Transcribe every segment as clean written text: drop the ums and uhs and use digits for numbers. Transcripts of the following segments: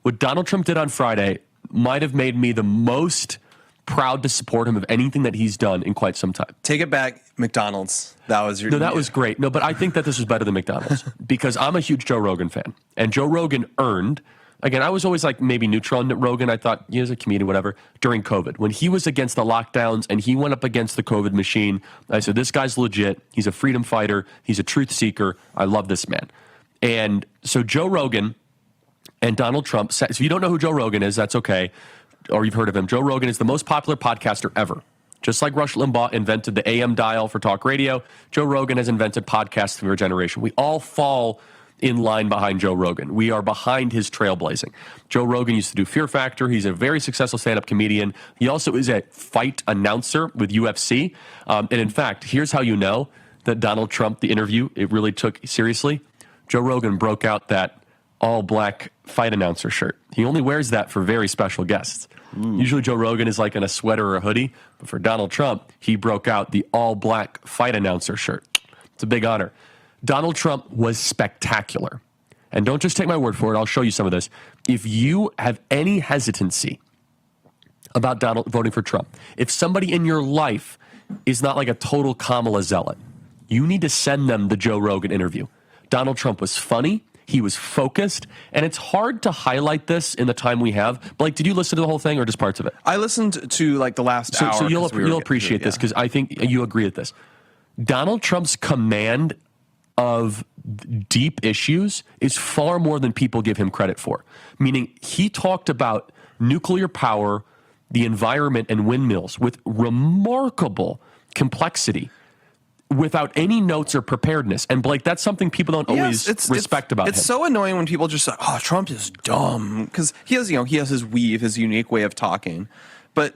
What Donald Trump did on Friday might have made me the most proud to support him of anything that he's done in quite some time. Take it back, McDonald's. That was your... No, that was great. No, but I think that this was better than McDonald's because I'm a huge Joe Rogan fan. And Joe Rogan earned, again, I was always like maybe neutral on Rogan. I thought he was a comedian, whatever, during COVID. When he was against the lockdowns and he went up against the COVID machine, I said, this guy's legit. He's a freedom fighter. He's a truth seeker. I love this man. And so Joe Rogan and Donald Trump, so if you don't know who Joe Rogan is, that's okay. Or you've heard of him. Joe Rogan is the most popular podcaster ever. Just like Rush Limbaugh invented the AM dial for talk radio, Joe Rogan has invented podcasts for a generation. We all fall in line behind Joe Rogan. We are behind his trailblazing. Joe Rogan used to do Fear Factor. He's a very successful stand-up comedian. He also is a fight announcer with UFC. And in fact, here's how you know that Donald Trump, the interview, it really took seriously. Joe Rogan broke out that all-black fight announcer shirt. He only wears that for very special guests. Usually Joe Rogan is like in a sweater or a hoodie, but for Donald Trump, he broke out the all-black fight announcer shirt. It's a big honor. Donald Trump was spectacular. And don't just take my word for it. I'll show you some of this. If you have any hesitancy about voting for Trump, if somebody in your life is not like a total Kamala zealot, you need to send them the Joe Rogan interview. Donald Trump was funny. He was focused, and it's hard to highlight this in the time we have. Blake, did you listen to the whole thing or just parts of it? I listened to like the last hour. So you'll appreciate this because I think you agree with this. Donald Trump's command of deep issues is far more than people give him credit for. Meaning he talked about nuclear power, the environment, and windmills with remarkable complexity, without any notes or preparedness. And Blake, that's something people don't always respect about him. It's so annoying when people just say, oh, Trump is dumb. Because he has his weave, his unique way of talking. But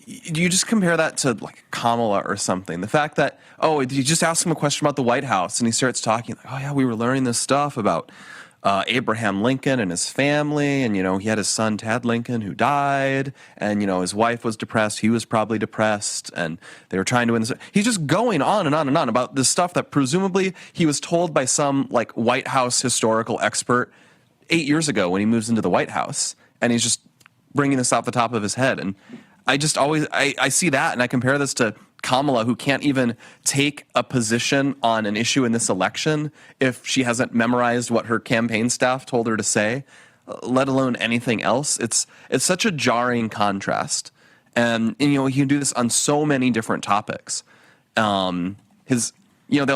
you just compare that to like Kamala or something. The fact that, you just ask him a question about the White House and he starts talking like, oh yeah, we were learning this stuff about Abraham Lincoln and his family, and he had his son Tad Lincoln who died, and his wife was depressed, he was probably depressed, and they were trying to win this. He's just going on and on and on about this stuff that presumably he was told by some like White House historical expert 8 years ago when he moves into the White House, and he's just bringing this off the top of his head. And I just always I see that, and I compare this to Kamala, who can't even take a position on an issue in this election if she hasn't memorized what her campaign staff told her to say, let alone anything else. It's such a jarring contrast. And he can do this on so many different topics. They'll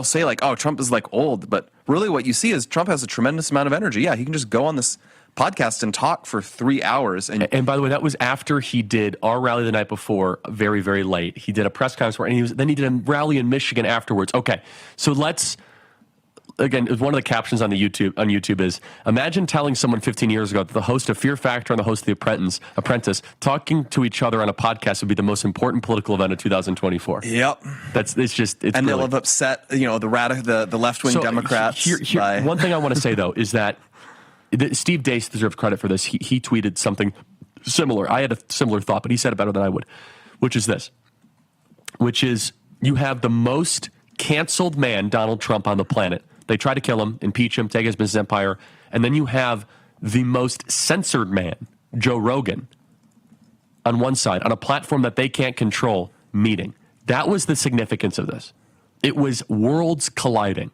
say like, oh, Trump is like old, but really what you see is Trump has a tremendous amount of energy. Yeah, he can just go on this podcast and talk for 3 hours. And by the way, that was after he did our rally the night before, very, very late. He did a press conference, and then he did a rally in Michigan afterwards. Okay, so again, one of the captions on YouTube is, imagine telling someone 15 years ago that the host of Fear Factor and the host of The Apprentice talking to each other on a podcast would be the most important political event of 2024. Yep. It's and brilliant. They'll have upset, the left-wing Democrats. One thing I want to say, though, is that Steve Deace deserves credit for this. He tweeted something similar. I had a similar thought, but he said it better than I would, which is this, which is you have the most canceled man, Donald Trump, on the planet. They try to kill him, impeach him, take his business empire, and then you have the most censored man, Joe Rogan, on one side, on a platform that they can't control, meeting. That was the significance of this. It was worlds colliding,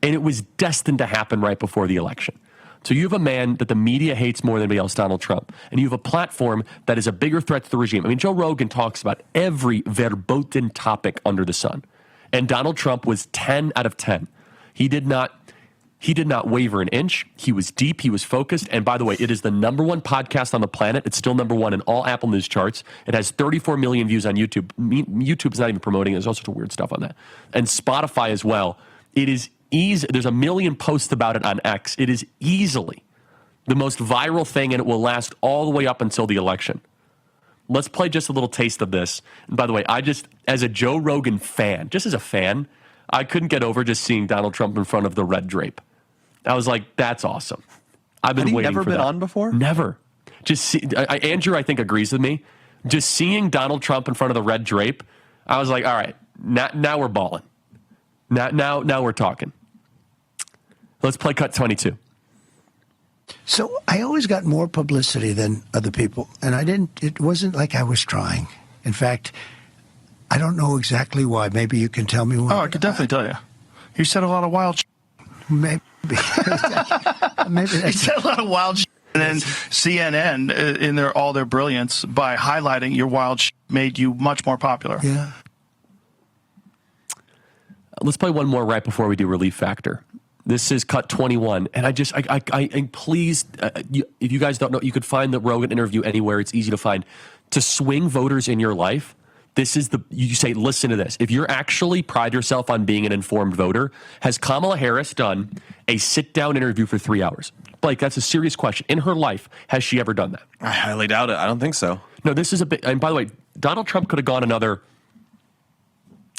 and it was destined to happen right before the election. So you have a man that the media hates more than anybody else, Donald Trump, and you have a platform that is a bigger threat to the regime. I mean, Joe Rogan talks about every verboten topic under the sun, and Donald Trump was 10 out of 10. He did not waver an inch. He was deep. He was focused. And by the way, it is the #1 podcast on the planet. It's still #1 in all Apple News charts. It has 34 million views on YouTube. YouTube's not even promoting it. There's all sorts of weird stuff on that. And Spotify as well. It is easy. There's a million posts about it on X. It is easily the most viral thing, and it will last all the way up until the election. Let's play just a little taste of this. And by the way, as a Joe Rogan fan, just as a fan, I couldn't get over just seeing Donald Trump in front of the red drape. I was like, that's awesome. I've been waiting for that. Had he never been on before? Never. Andrew, I think, agrees with me. Just seeing Donald Trump in front of the red drape, I was like, all right, now we're balling. Now we're talking. Let's play cut 22. So I always got more publicity than other people, and it wasn't like I was trying. In fact, I don't know exactly why. Maybe you can tell me why. Oh, I could definitely tell you. You said a lot of wild shit. Maybe. Maybe You said a lot of wild shit. And then CNN, in all their brilliance, by highlighting your wild shit, made you much more popular. Yeah. Let's play one more right before we do Relief Factor. This is cut 21, and I please, if you guys don't know, you could find the Rogan interview anywhere. It's easy to find. To swing voters in your life, this is you say, listen to this. If you're actually pride yourself on being an informed voter, has Kamala Harris done a sit-down interview for 3 hours? Blake, that's a serious question. In her life, has she ever done that? I highly doubt it. I don't think so. No, this is a bit, and by the way, Donald Trump could have gone another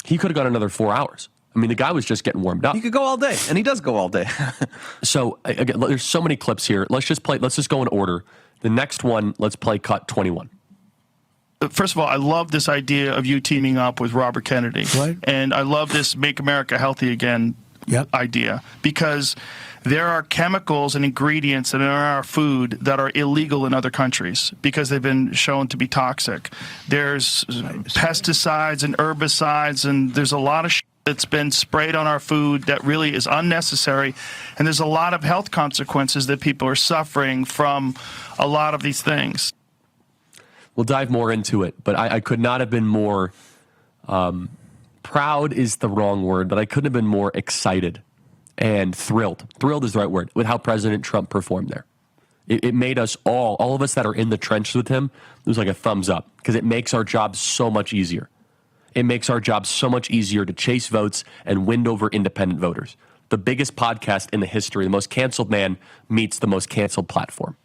4 hours. I mean, the guy was just getting warmed up. He could go all day, and he does go all day. So, again, there's so many clips here. Let's just go in order. The next one, let's play cut 21. First of all, I love this idea of you teaming up with Robert Kennedy. Right. And I love this Make America Healthy Again idea, because there are chemicals and ingredients in our food that are illegal in other countries because they've been shown to be toxic. There's pesticides and herbicides, and there's a lot of that's been sprayed on our food that really is unnecessary. And there's a lot of health consequences that people are suffering from a lot of these things. We'll dive more into it, but I could not have been more proud is the wrong word, but I couldn't have been more excited and thrilled. Thrilled is the right word, with how President Trump performed there. It made us all of us that are in the trenches with him, it was like a thumbs up, because it makes our job so much easier. It makes our job so much easier to chase votes and win over independent voters. The biggest podcast in the history, the most canceled man meets the most canceled platform.